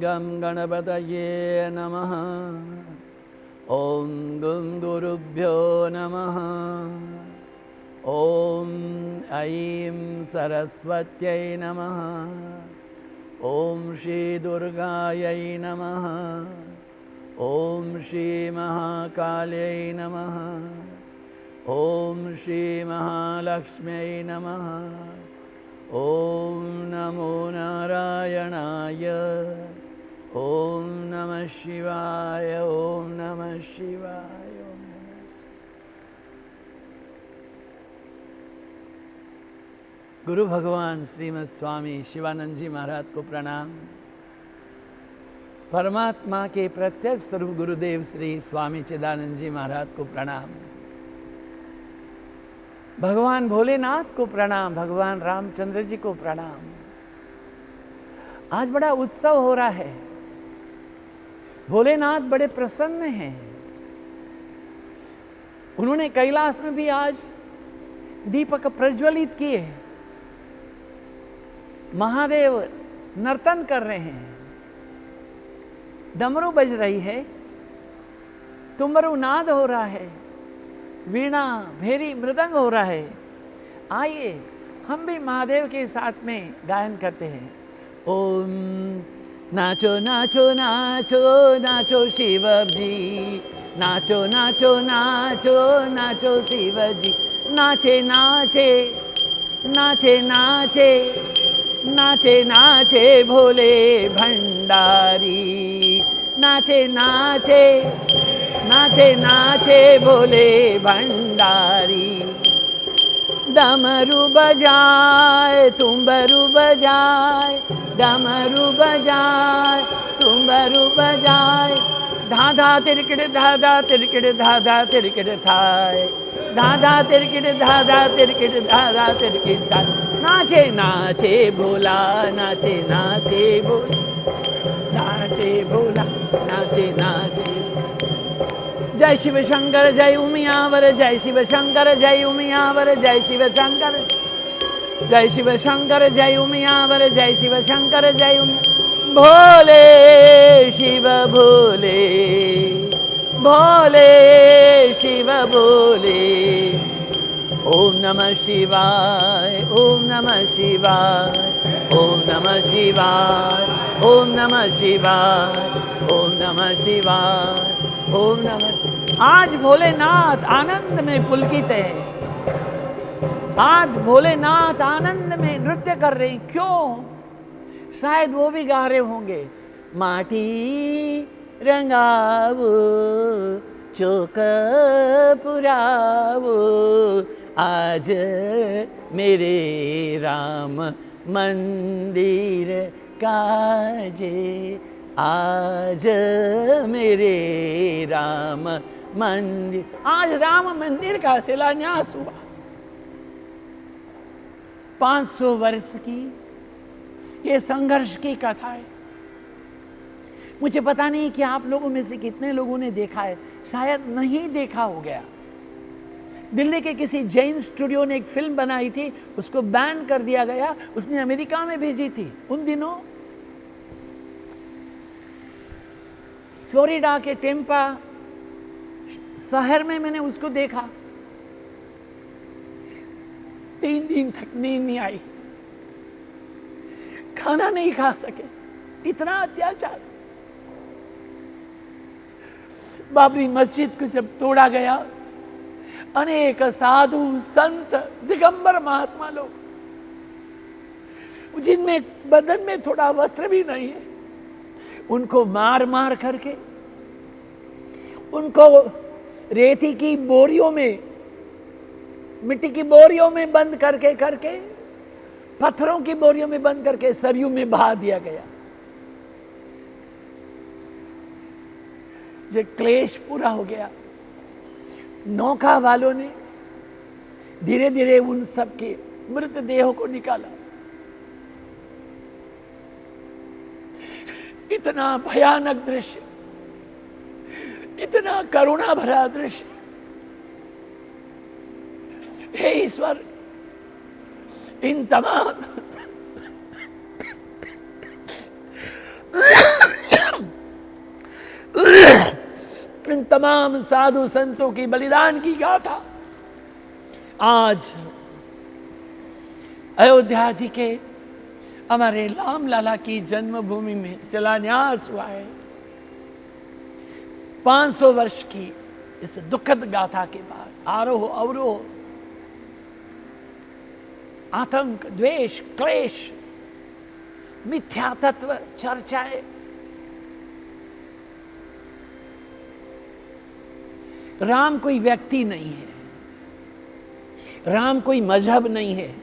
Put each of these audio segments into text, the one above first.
गं गणपतये नमः। ॐ गं गुरुभ्यो नमः। ॐ ऐं सरस्वत्यै नमः। ॐ श्री दुर्गायै नमः। ॐ श्री महाकाल्यै नमः। ॐ श्री महालक्ष्म्यै नमः। ॐ नमो नारायणाय। ॐ नमः शिवाय। ॐ नमः शिवाय। ॐ नमः गुरु भगवान श्रीमद् स्वामी शिवानंद जी महाराज को प्रणाम। परमात्मा के प्रत्यक्ष स्वरूप गुरुदेव श्री स्वामी चिदानंद जी महाराज को प्रणाम। भगवान भोलेनाथ को प्रणाम। भगवान रामचंद्र जी को प्रणाम। आज बड़ा उत्सव हो रहा है। भोलेनाथ बड़े प्रसन्न हैं। उन्होंने कैलाश में भी आज दीपक प्रज्वलित किए। महादेव नर्तन कर रहे हैं। डमरू बज रही है, तुम्बरू नाद हो रहा है, वीणा भेरी मृदंग हो रहा है। आइए हम भी महादेव के साथ में गायन करते हैं। ओम नाचो नाचो नाचो नाचो शिव जी, नाचो नाचो नाचो नाचो शिव जी। नाचे नाचे नाचे नाचे नाचे नाचे भोले भंडारी। नाचे नाचे नाचे नाचे भोले भंडारी। डमरू बजाए तुम्बरू बजाए, डमरू बजाए तुम्बरू बजाए। धाधा तिरकिट धाधा तिरकिट धाधा तिरकिट थाय, धाधा तिरकिट धाधा तिरकिट धाधा तिरकिट थाय। नाचे नाचे भोला, नाचे नाचे भोला, नाचे भोला, नाचे नाचे। जय शिव शंकर जय उमियावर, जय शिव शंकर जय उमियावर, जय शिव शंकर। जय शिव शंकर जय उमियावर, जय शिव शंकर जय भोले शिव भोले, भोले शिव भोले। ओम नमः शिवाय। ओम नमः शिवाय। ओम नमः शिवाय। ओम नमः शिवाय। ओम नमः शिवाय। ओम नमः। आज भोलेनाथ आनंद में पुलकित है। आज भोलेनाथ आनंद में नृत्य कर रहे हैं। क्यों? शायद वो भी गा रहे होंगे। माटी रंगावो चौक पुरावो, आज मेरे राम मंदिर काजे। आज मेरे राम मंदिर, आज राम मंदिर का शिलान्यास हुआ। 500 वर्ष की ये संघर्ष की कथा है। मुझे पता नहीं कि आप लोगों में से कितने लोगों ने देखा है, शायद नहीं देखा हो गया। दिल्ली के किसी जैन स्टूडियो ने एक फिल्म बनाई थी, उसको बैन कर दिया गया। उसने अमेरिका में भेजी थी। उन दिनों फ्लोरिडा के टेम्पा शहर में मैंने उसको देखा। 3 दिन तक नींद नहीं आई, खाना नहीं खा सके, इतना अत्याचार। बाबरी मस्जिद को जब तोड़ा गया, अनेक साधु संत दिगंबर महात्मा लोग, जिनमें बदन में थोड़ा वस्त्र भी नहीं है, उनको मार मार करके, उनको रेती की बोरियों में, मिट्टी की बोरियों में बंद करके पत्थरों की बोरियों में बंद करके सरयू में बहा दिया गया। जो क्लेश पूरा हो गया, नौका वालों ने धीरे धीरे उन सब के मृतदेहों को निकाला। इतना भयानक दृश्य, इतना करुणा भरा दृश्य। हे ईश्वर, इन तमाम इन तमाम साधु संतों की बलिदान की गाथा आज अयोध्या जी के हमारे राम लला की जन्मभूमि में शिलान्यास हुआ है। 500 वर्ष की इस दुखद गाथा के बाद आरोह अवरोह, आतंक, द्वेष, क्लेश, मिथ्या तत्व चर्चाएं, राम कोई व्यक्ति नहीं है, राम कोई मजहब नहीं है,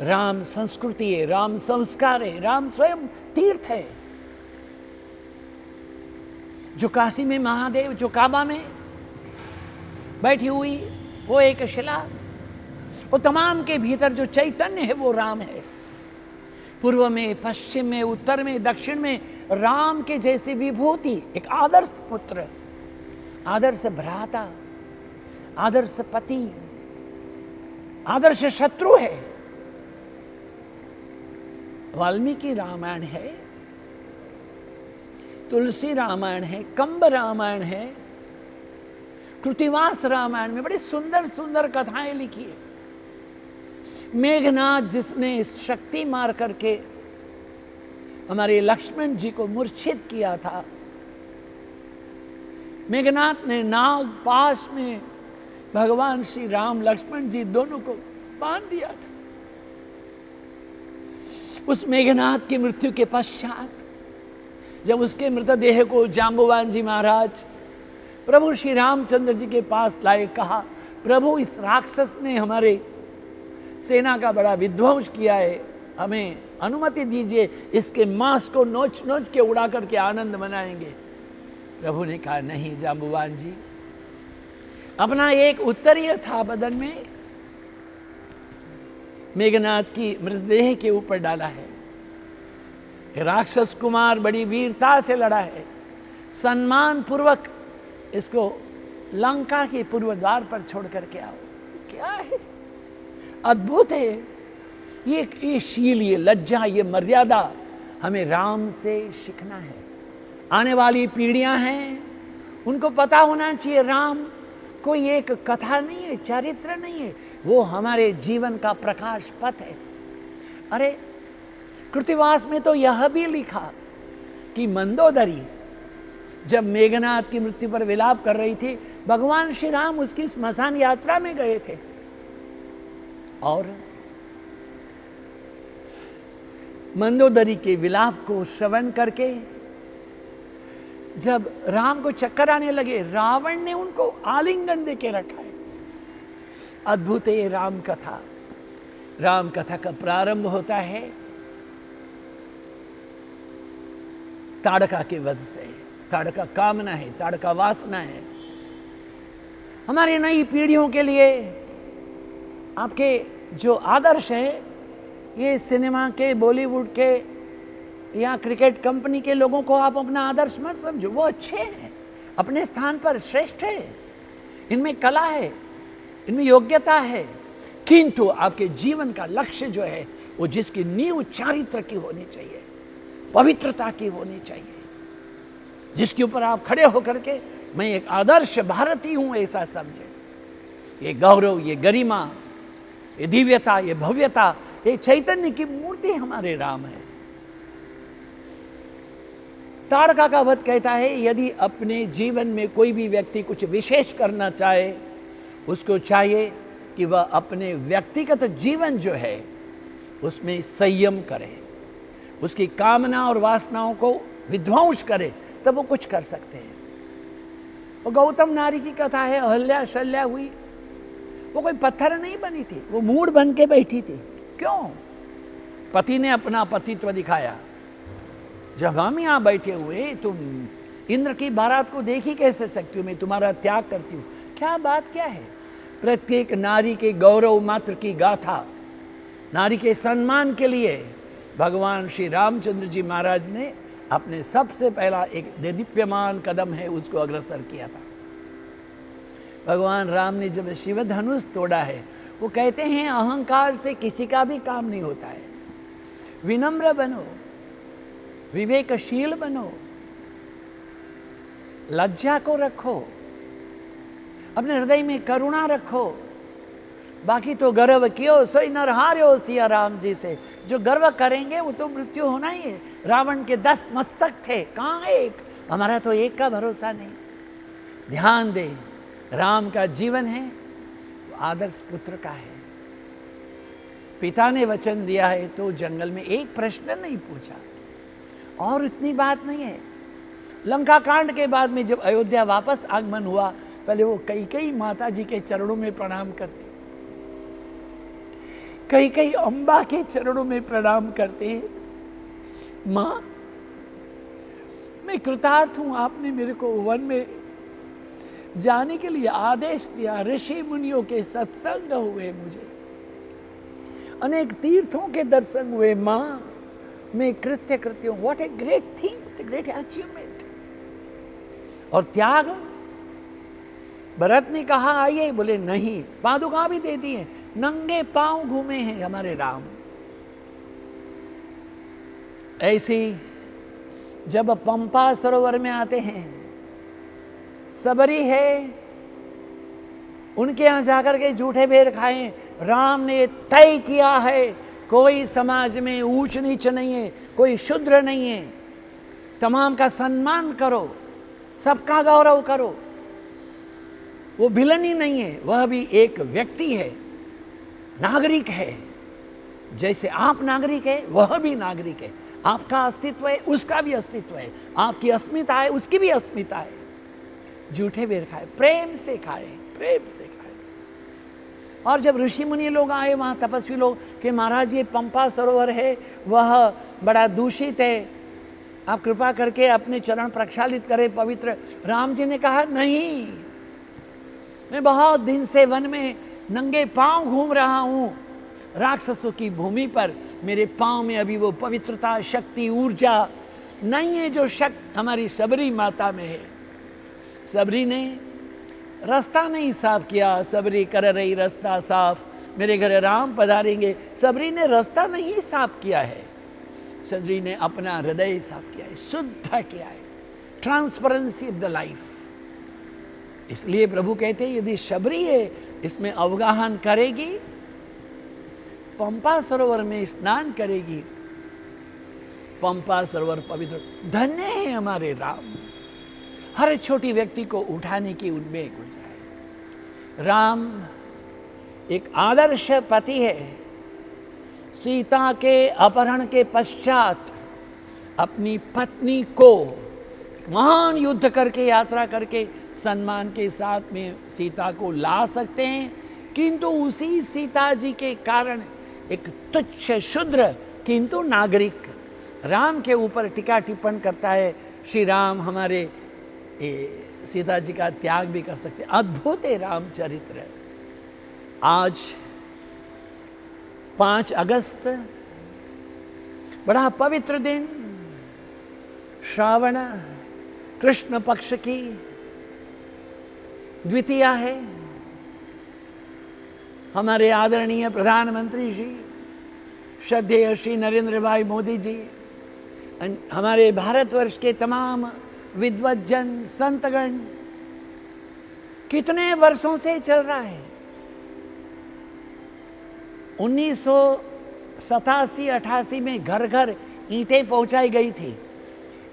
राम संस्कृति है, राम संस्कार है, राम स्वयं तीर्थ है। जो काशी में महादेव, जो काबा में बैठी हुई वो एक शिला, वो तमाम के भीतर जो चैतन्य है वो राम है। पूर्व में, पश्चिम में, उत्तर में, दक्षिण में राम के जैसी विभूति, एक आदर्श पुत्र, आदर्श भ्राता, आदर्श पति, आदर्श शत्रु है। वाल्मीकि रामायण है, तुलसी रामायण है, कंब रामायण है, कृतिवास रामायण में बड़ी सुंदर सुंदर कथाएं लिखी है। मेघनाथ जिसने शक्ति मार करके हमारे लक्ष्मण जी को मूर्छित किया था, मेघनाथ ने नाग पाश में भगवान श्री राम लक्ष्मण जी दोनों को बांध दिया था। उस मेघनाथ की मृत्यु के पश्चात जब उसके मृतदेह को जाम्बुवान जी महाराज प्रभु श्री रामचंद्र जी के पास लाए, कहा प्रभु इस राक्षस ने हमारे सेना का बड़ा विध्वंस किया है, हमें अनुमति दीजिए, इसके मांस को नोच नोच के उड़ा करके आनंद मनाएंगे। प्रभु ने कहा नहीं जाम्बुवान जी, अपना एक उत्तरीय था बदन में मेघनाथ की मृतदेह के ऊपर डाला है। राक्षस कुमार बड़ी वीरता से लड़ा है, सम्मान पूर्वक इसको लंका के पूर्व द्वार पर छोड़ करके आओ। क्या है, अद्भुत है ये शील, ये लज्जा, ये मर्यादा हमें राम से सीखना है। आने वाली पीढ़ियां हैं, उनको पता होना चाहिए राम कोई एक कथा नहीं है, चरित्र नहीं है, वो हमारे जीवन का प्रकाश पथ है। अरे कृतिवास में तो यह भी लिखा कि मंदोदरी जब मेघनाथ की मृत्यु पर विलाप कर रही थी, भगवान श्री राम उसकी स्मशान यात्रा में गए थे और मंदोदरी के विलाप को श्रवण करके जब राम को चक्कर आने लगे, रावण ने उनको आलिंगन दे के रखा है। अद्भुत है राम कथा। राम कथा का प्रारंभ होता है ताड़का के वध से। ताड़का कामना है, ताड़का वासना है। हमारी नई पीढ़ियों के लिए आपके जो आदर्श है, ये सिनेमा के, बॉलीवुड के या क्रिकेट कंपनी के लोगों को आप अपना आदर्श मत समझो। वो अच्छे हैं, अपने स्थान पर श्रेष्ठ है, इनमें कला है, इनमें योग्यता है, किंतु आपके जीवन का लक्ष्य जो है वो जिसकी नींव चारित्र की होनी चाहिए, पवित्रता की होनी चाहिए, जिसके ऊपर आप खड़े होकर के मैं एक आदर्श भारतीय हूं ऐसा समझे। ये गौरव, ये गरिमा, ये दिव्यता, ये भव्यता, ये चैतन्य की मूर्ति हमारे राम है। ताड़का का वध कहता है यदि अपने जीवन में कोई भी व्यक्ति कुछ विशेष करना चाहे, उसको चाहिए कि वह अपने व्यक्तिगत जीवन जो है उसमें संयम करे, उसकी कामना और वासनाओं को विध्वंस करे, तब वो कुछ कर सकते हैं। वो गौतम नारी की कथा है, अहल्या शल्या हुई, वो कोई पत्थर नहीं बनी थी, वो मूढ़ बन के बैठी थी। क्यों? पति ने अपना पतित्व दिखाया। जब हम यहां बैठे हुए, तुम इंद्र की बारात को देख ही कैसे सकती हो, मैं तुम्हारा त्याग करती हूँ, क्या बात क्या है? प्रत्येक नारी के गौरव मात्र की गाथा, नारी के सम्मान के लिए भगवान श्री रामचंद्र जी महाराज ने अपने सबसे पहला एक देदीप्यमान कदम है उसको अग्रसर किया था। भगवान राम ने जब शिव धनुष तोड़ा है, वो कहते हैं अहंकार से किसी का भी काम नहीं होता है, विनम्र बनो, विवेकशील बनो, लज्जा को रखो, अपने हृदय में करुणा रखो। बाकी तो गर्व कियो सोई नर हार्यो सिया राम जी से। जो गर्व करेंगे वो तो मृत्यु होना ही है। रावण के 10 मस्तक थे, कहाँ एक? हमारा तो एक का भरोसा नहीं। ध्यान दे, राम का जीवन है, आदर्श पुत्र का है। पिता ने वचन दिया है तो जंगल में एक प्रश्न नहीं पूछा, और इतनी बात नहीं है। लंका कांड के बाद में जब अयोध्या वापस आगमन हुआ, पहले वो कई माता जी के चरणों में प्रणाम करते, कई अम्बा के चरणों में प्रणाम करते हैं। मां, मैं कृतार्थ हूं, आपने मेरे को वन में जाने के लिए आदेश दिया। ऋषि मुनियों के सत्संग हुए, मुझे अनेक तीर्थों के दर्शन हुए। मां, मैं कृत्य हूं। What a great thing, a great achievement. और त्याग, भरत ने कहा आइए, बोले नहीं। पादुका भी दे दी है, नंगे पांव घूमे हैं हमारे राम। ऐसी जब पंपा सरोवर में आते हैं, सबरी है, उनके यहां जाकर के झूठे बेर खाएं। राम ने तय किया है, कोई समाज में ऊंच नीच नहीं है, कोई शूद्र नहीं है, तमाम का सम्मान करो, सबका गौरव करो। वो विलन ही नहीं है, वह भी एक व्यक्ति है, नागरिक है। जैसे आप नागरिक है, वह भी नागरिक है। आपका अस्तित्व है, उसका भी अस्तित्व है। आपकी अस्मिता है, उसकी भी अस्मिता है। झूठे बेर खाए, प्रेम से खाए, प्रेम से खाए। और जब ऋषि मुनि लोग आए वहां, तपस्वी लोग, कि महाराज ये पंपा सरोवर है, वह बड़ा दूषित है, आप कृपा करके अपने चरण प्रक्षालित करें, पवित्र। राम जी ने कहा नहीं, मैं बहुत दिन से वन में नंगे पांव घूम रहा हूं, राक्षसों की भूमि पर। मेरे पांव में अभी वो पवित्रता, शक्ति, ऊर्जा नहीं है जो शक्ति हमारी सबरी माता में है। सबरी ने रास्ता नहीं साफ किया, सबरी कर रही रास्ता साफ, मेरे घर राम पधारेंगे। सबरी ने रास्ता नहीं साफ किया है, सबरी ने अपना हृदय साफ किया है, शुद्ध किया है, ट्रांसपेरेंसी ऑफ द लाइफ। इसलिए प्रभु कहते हैं यदि शबरी है इसमें अवगाहन करेगी, पंपा सरोवर में स्नान करेगी, पंपा सरोवर पवित्र। धन्य है हमारे राम, हर छोटी व्यक्ति को उठाने की उनमें ऊर्जा है। राम एक आदर्श पति है। सीता के अपहरण के पश्चात अपनी पत्नी को महान युद्ध करके, यात्रा करके, सम्मान के साथ में सीता को ला सकते हैं, किंतु उसी सीता जी के कारण एक तुच्छ शूद्र किंतु नागरिक राम के ऊपर टीका टिप्पण करता है। श्री राम हमारे सीता जी का त्याग भी कर सकते। अद्भुत है रामचरित्र। आज 5 अगस्त बड़ा पवित्र दिन, श्रावण कृष्ण पक्ष की द्वितीया है। हमारे आदरणीय प्रधानमंत्री जी, श्रद्धेय श्री नरेंद्र भाई मोदी जी, हमारे भारतवर्ष के तमाम विद्वज्जन, संतगण, कितने वर्षों से चल रहा है। 1987-88 में घर घर ईंटें पहुंचाई गई थी,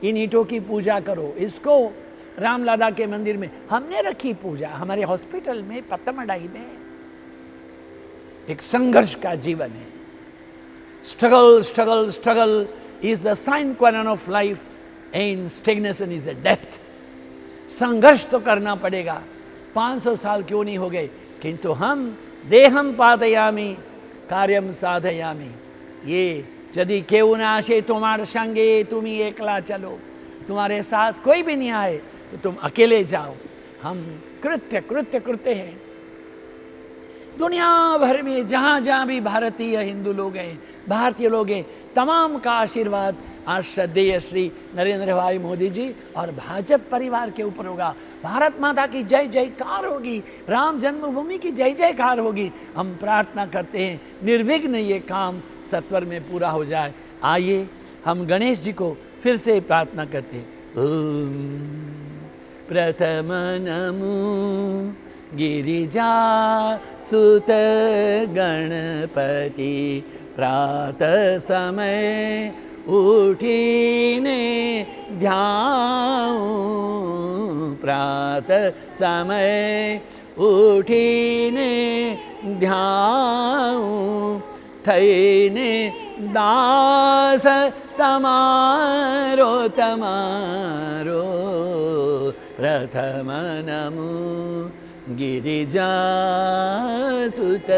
इन ईंटों की पूजा करो। इसको रामलाला के मंदिर में हमने रखी पूजा, हमारे हॉस्पिटल में, पत्तमडाई में। एक संघर्ष का जीवन है। Struggle struggle struggle is the sine qua non of life and stagnation is a death. संघर्ष तो करना पड़ेगा। 500 साल क्यों नहीं हो गए, किंतु हम देहम पादयामी कार्यम साधयामी। ये यदि केहू ना आशे तुम्हारे संगे, तुम ही एकला चलो, तुम्हारे साथ कोई भी नहीं आए तो तुम अकेले जाओ। हम कृत्य हैं। दुनिया भर में जहां जहां भी भारतीय हिंदू लोग हैं, भारतीय लोग हैं, तमाम का आशीर्वाद आज श्रद्धेय श्री नरेंद्र भाई मोदी जी और भाजपा परिवार के ऊपर होगा। भारत माता की जय जयकार होगी, राम जन्मभूमि की जय जयकार होगी। हम प्रार्थना करते हैं निर्विघ्न ये काम सत्वर में पूरा हो जाए। आइए हम गणेश जी को फिर से प्रार्थना करते हैं। ओम प्रथम नमु गिरिजा सुत गणपति प्रातः समय उठीने ध्याऊं प्रातः समय उठीने ध्याऊं थईने दास तमारो तमारो प्रथम नमु गिरिजा सुत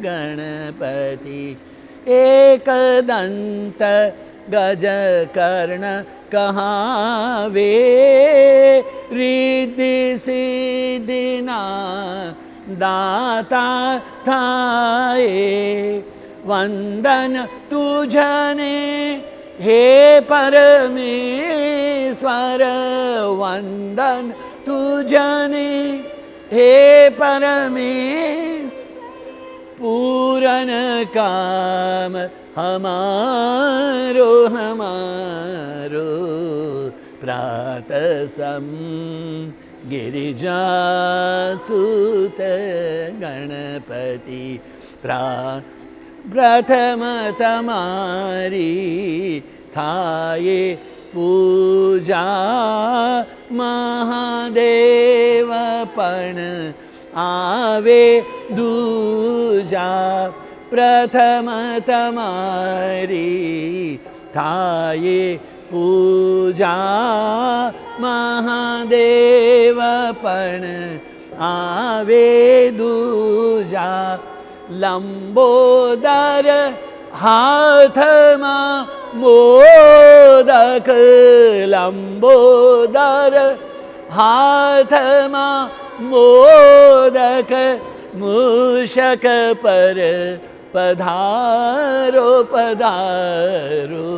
गणपति एकदंत गजकर्ण कहावे रिद्धि सिद्धिना दाता थाए वंदन तुझने हे परमेश्वर वंदन तुझने हे परमेश्वर पूरन काम हमारो हमारो प्रातः सम गिरिजा सुत गणपति प्रथम तमारी थाये पूजा महादेव पण आवे दूजा प्रथम तमारी थाये पूजा महादेव पण आवे दूजा लंबोदर हाथ मां मोदक लंबोदर हाथ मां मोदक मूषक पर पधारो पधारो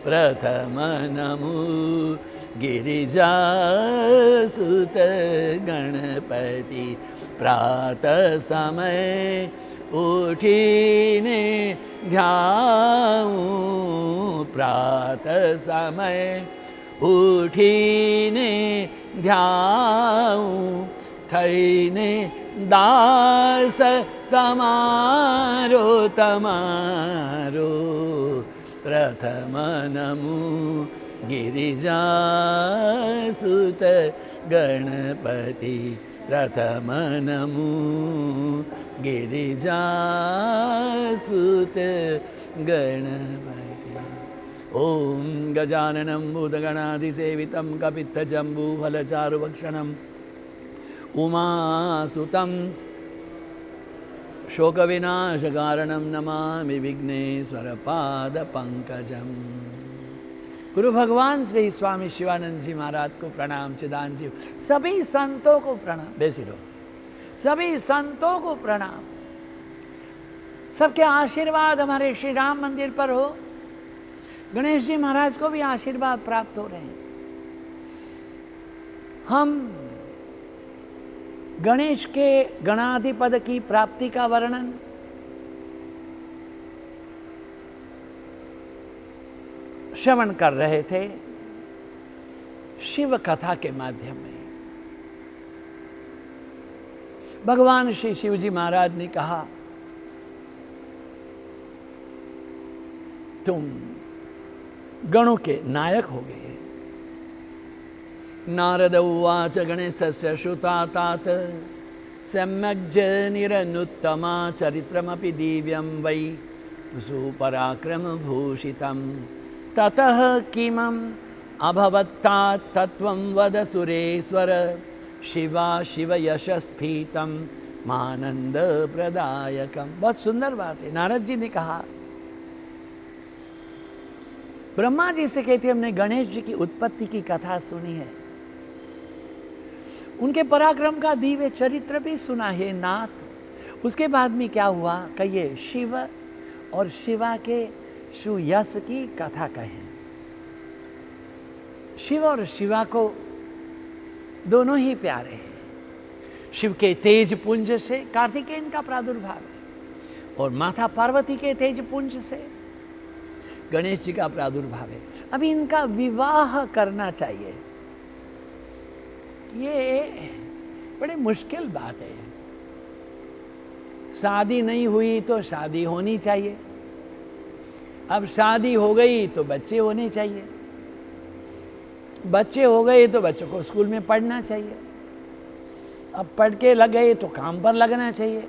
प्रथम नमु गिरिजा सुत गणपति प्रातः समय उठीने ध्याऊं प्रातः समय उठीने ध्याऊं थईने दास तमारो तमारो प्रथम नमु गिरिजा सुत गणपति प्रथम नमु गिरिजा सुत गणपति ओम गजाननं भूतगणाधिसेवितं कपित्थजम्बूफलचारुभक्षणं उमासुतं शोकविनाशकारणं नमामि विघ्नेश्वरपादपङ्कजम्। गुरु भगवान श्री स्वामी शिवानंद जी महाराज को प्रणाम, चिदान जी सभी संतों को प्रणाम। बेसी लो, सभी संतों को प्रणाम। सबके आशीर्वाद हमारे श्री राम मंदिर पर हो। गणेश जी महाराज को भी आशीर्वाद प्राप्त हो रहे हैं। हम गणेश के गणाधिपद की प्राप्ति का वर्णन श्रवण कर रहे थे शिव कथा के माध्यम में। भगवान श्री शिव जी महाराज ने कहा, तुम गणों के नायक हो गए। नारद उवाच गणेशस्य श्रुतातात सम्यग्जनिरनुत्तमा चरित्रमपि दिव्यं वै सुपराक्रमभूषितं ततः किमम् अभवत्तात् तत्त्वं वद सुरेश्वर शिवा शिव यशस्फीतं मानंद प्रदायकम। बहुत सुंदर बात है। नारद जी ने कहा, ब्रह्मा जी से कहते हमने गणेश जी की उत्पत्ति की कथा सुनी है, उनके पराक्रम का दिव्य चरित्र भी सुना है नाथ। उसके बाद में क्या हुआ, कहिए शिव और शिवा के सुयश की कथा कहें। शिव और शिवा को दोनों ही प्यारे हैं। शिव के तेज पुंज से कार्तिकेयन का प्रादुर्भाव है और माता पार्वती के तेज पुंज से गणेश जी का प्रादुर्भाव है। अभी इनका विवाह करना चाहिए। ये बड़ी मुश्किल बात है। शादी नहीं हुई तो शादी होनी चाहिए, अब शादी हो गई तो बच्चे होने चाहिए, बच्चे हो गए तो बच्चों को स्कूल में पढ़ना चाहिए, अब पढ़ के लग गए तो काम पर लगना चाहिए,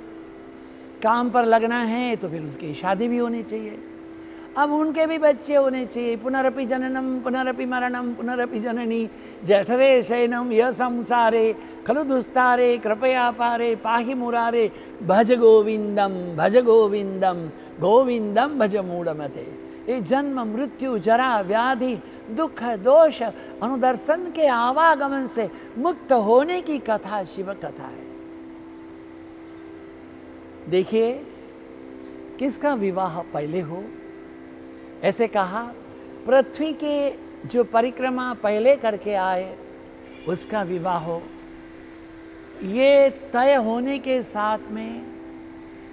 काम पर लगना है तो फिर उसकी शादी भी होनी चाहिए, अब उनके भी बच्चे होने चाहिए। पुनरपि जननम पुनरपि मरणम पुनरपि जननी जठरे शयनम यह संसारे खलु दुस्तारे कृपया पारे पाहि मुरारे भज गोविंदम गोविंदम भज मूढ़मते। ये जन्म मृत्यु जरा व्याधि दुख दोष अनुदर्शन के आवागमन से मुक्त होने की कथा शिव कथा है। देखिए किसका विवाह पहले हो, ऐसे कहा पृथ्वी के जो परिक्रमा पहले करके आए उसका विवाह हो। ये तय होने के साथ में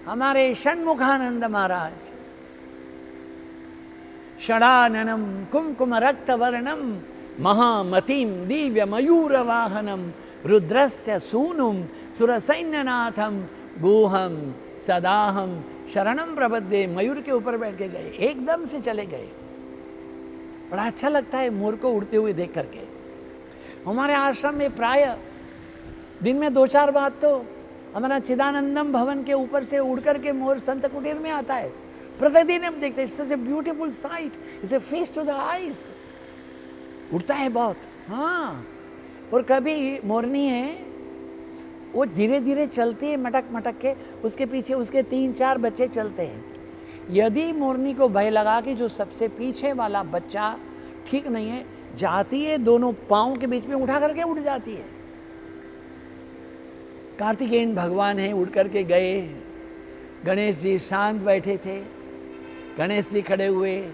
हमारे षण्मुखानंद महाराज षडाननम कुमकुम रक्त वर्णम महामतिम दिव्य मयूर वाहनम रुद्रस्य सूनुम सुरसैन्यनाथम गुहम सदाहम शरणम प्रबद्धे। मयूर के ऊपर बैठ के गए, एकदम से चले गए। बड़ा अच्छा लगता है मोर को उड़ते हुए देख करके। हमारे आश्रम में प्राय दिन में 2-4 बार तो हमारा चिदानंदम भवन के ऊपर से उड़ करके मोर संत कुटीर में आता है। प्रतिदिन हम देखते हैं। It's a beautiful sight, it's a feast to the eyes. उड़ता है बहुत। हाँ, और कभी मोरनी है वो धीरे धीरे चलती है मटक मटक के, उसके पीछे उसके 3-4 बच्चे चलते हैं। यदि मोरनी को भय लगा कि जो सबसे पीछे वाला बच्चा ठीक नहीं है, जाती है दोनों पाँव के बीच में उठा करके उड़ जाती है। कार्तिकेयन भगवान है, उड़ करके गए। गणेश जी शांत बैठे थे, गणेश जी खड़े हुए,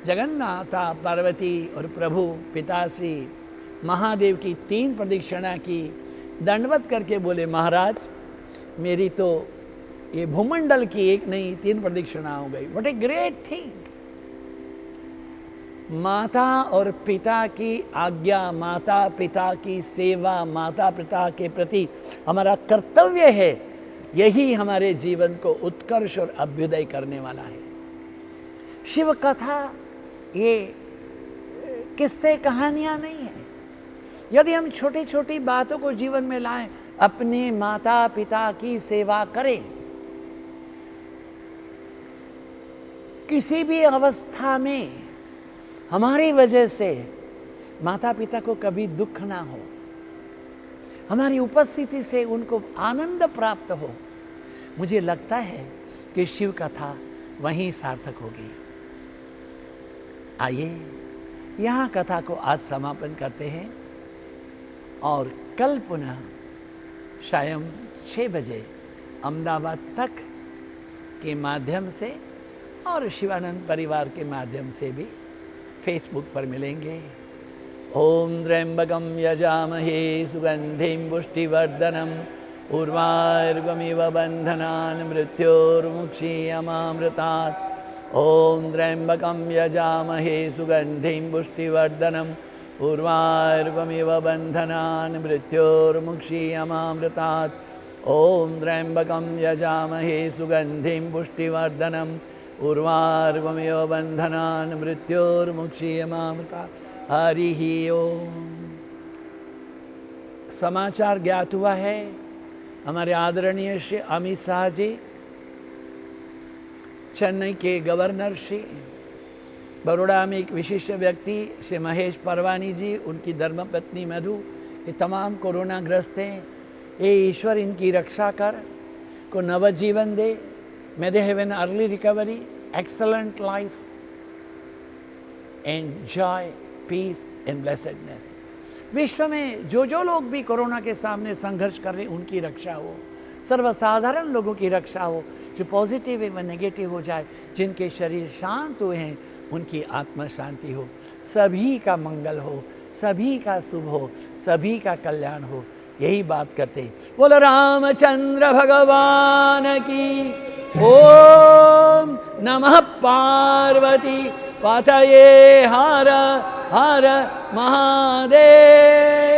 जगन्नाथा पार्वती और प्रभु पिताश्री महादेव की 3 प्रदक्षिणा की, दंडवत करके बोले महाराज मेरी तो ये भूमंडल की एक नहीं 3 प्रदक्षिणा हो गई। What a great thing. माता और पिता की आज्ञा, माता पिता की सेवा, माता पिता के प्रति हमारा कर्तव्य है, यही हमारे जीवन को उत्कर्ष और अभ्युदय करने वाला है। शिव कथा ये किस्से कहानियां नहीं है। यदि हम छोटी छोटी बातों को जीवन में लाएं, अपने माता पिता की सेवा करें, किसी भी अवस्था में हमारी वजह से माता पिता को कभी दुख ना हो, हमारी उपस्थिति से उनको आनंद प्राप्त हो, मुझे लगता है कि शिव कथा वहीं सार्थक होगी। आइए यहाँ कथा को आज समापन करते हैं और कल पुनः शायद 6 बजे अहमदाबाद तक के माध्यम से और शिवानंद परिवार के माध्यम से भी फेसबुक पर मिलेंगे। ओम त्र्यंबकम यजामहे सुगंधिं पुष्टिवर्धनम उर्वारुकमिव बंधनान् मृत्योर्मुक्षीयमामृतात्। ओम त्र्यंबकम यजामहे सुगंधिं पुष्टिवर्धनम उर्वारुकमिव बंधनान् मृत्योर्मुक्षीयमामृतात्। ओम त्र्यंबकम यजामहे सुगंधिं पुष्टिवर्धनम उर्वारुकमिव बंधनान् मृत्योर्मुक्षीयमामृतात्। हरिः ओम। समाचार ज्ञात हुआ है, हमारे आदरणीय श्री अमित शाह जी, चेन्नई के गवर्नर श्री, बड़ौदा में एक विशिष्ट व्यक्ति श्री महेश परवानी जी, उनकी धर्मपत्नी मधु, ये तमाम कोरोना ग्रस्त हैं। ये ईश्वर इनकी रक्षा कर, को नवजीवन दे। May they have an early recovery, excellent life and joy, peace and blessedness. विश्व में जो जो लोग भी कोरोना के सामने संघर्ष कर रहे हैं, उनकी रक्षा हो, सर्वसाधारण लोगों की रक्षा हो, जो पॉजिटिव एवं नेगेटिव हो जाए, जिनके शरीर शांत हुए हैं उनकी आत्मा शांति हो, सभी का मंगल हो, सभी का शुभ हो, सभी का कल्याण हो, यही बात करते हैं। बोलो रामचंद्र भगवान की। ओम नमः पार्वती पतये हर हर महादेव।